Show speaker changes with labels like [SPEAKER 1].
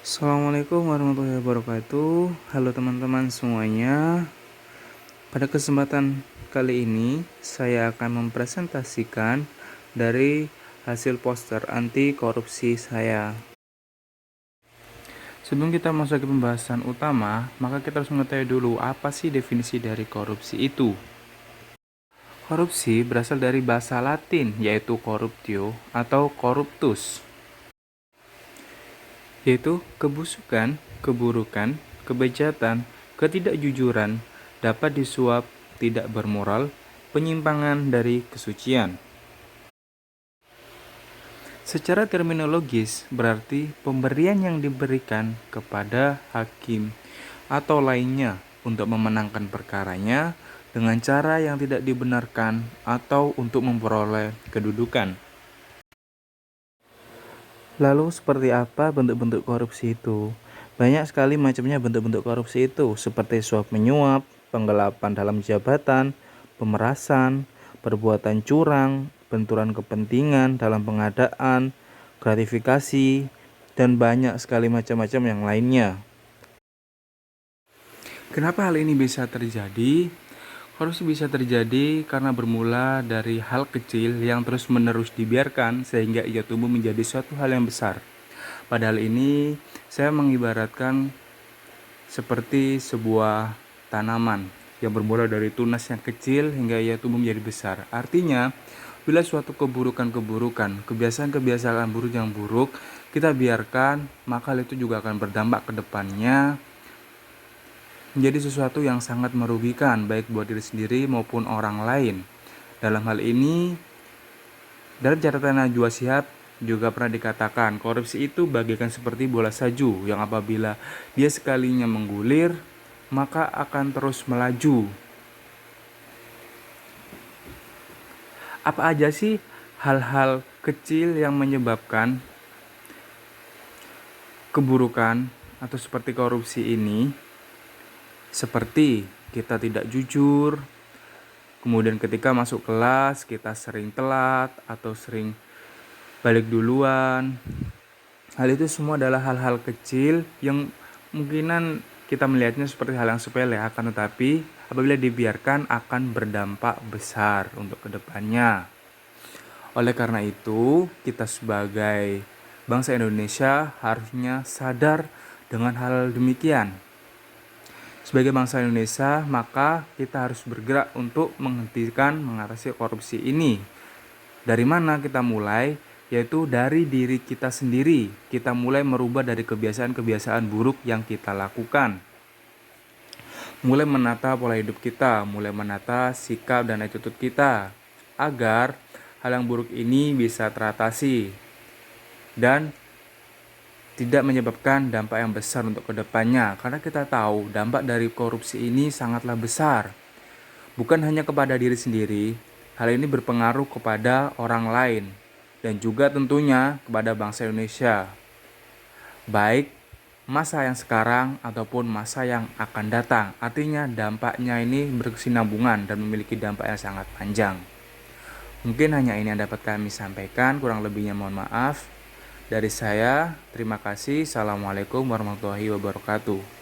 [SPEAKER 1] Assalamualaikum warahmatullahi wabarakatuh. Halo teman-teman semuanya. Pada kesempatan kali ini saya akan mempresentasikan dari hasil poster anti korupsi saya. Sebelum kita masuk ke pembahasan utama, maka kita harus mengetahui dulu apa sih definisi dari korupsi itu. Korupsi berasal dari bahasa Latin yaitu corruptio atau corruptus, yaitu kebusukan, keburukan, kebejatan, ketidakjujuran, dapat disuap, tidak bermoral, penyimpangan dari kesucian. Secara terminologis berarti pemberian yang diberikan kepada hakim atau lainnya untuk memenangkan perkaranya dengan cara yang tidak dibenarkan atau untuk memperoleh kedudukan. Lalu seperti apa bentuk-bentuk korupsi itu? Banyak sekali macamnya bentuk-bentuk korupsi itu, seperti suap menyuap, penggelapan dalam jabatan, pemerasan, perbuatan curang, benturan kepentingan dalam pengadaan, gratifikasi, dan banyak sekali macam-macam yang lainnya. Kenapa hal ini bisa terjadi? Korupsi bisa terjadi karena bermula dari hal kecil yang terus-menerus dibiarkan sehingga ia tumbuh menjadi suatu hal yang besar. Padahal ini saya mengibaratkan seperti sebuah tanaman yang bermula dari tunas yang kecil hingga ia tumbuh menjadi besar. Artinya, bila suatu keburukan-keburukan, kebiasaan-kebiasaan buruk yang buruk kita biarkan, maka hal itu juga akan berdampak ke depannya menjadi sesuatu yang sangat merugikan baik buat diri sendiri maupun orang lain. Dalam hal ini, dalam catatan Najwa Shihab juga pernah dikatakan korupsi itu bagaikan seperti bola salju yang apabila dia sekalinya menggulir maka akan terus melaju. Apa aja sih hal-hal kecil yang menyebabkan keburukan atau seperti korupsi ini? Seperti kita tidak jujur, kemudian ketika masuk kelas kita sering telat atau sering balik duluan. Hal itu semua adalah hal-hal kecil yang mungkinan kita melihatnya seperti hal yang sepele, akan tetapi apabila dibiarkan akan berdampak besar untuk kedepannya. Oleh karena itu, kita sebagai bangsa Indonesia harusnya sadar dengan hal demikian. Sebagai bangsa Indonesia, maka kita harus bergerak untuk menghentikan, mengatasi korupsi ini. Dari mana kita mulai? Yaitu dari diri kita sendiri. Kita mulai merubah dari kebiasaan-kebiasaan buruk yang kita lakukan. Mulai menata pola hidup kita, mulai menata sikap dan attitude kita, agar hal yang buruk ini bisa teratasi dan tidak menyebabkan dampak yang besar untuk kedepannya. Karena kita tahu dampak dari korupsi ini sangatlah besar. Bukan hanya kepada diri sendiri, hal ini berpengaruh kepada orang lain dan juga tentunya kepada bangsa Indonesia, baik masa yang sekarang ataupun masa yang akan datang. Artinya dampaknya ini berkesinambungan dan memiliki dampak yang sangat panjang. Mungkin hanya ini yang dapat kami sampaikan, kurang lebihnya mohon maaf. Dari saya, terima kasih. Assalamualaikum warahmatullahi wabarakatuh.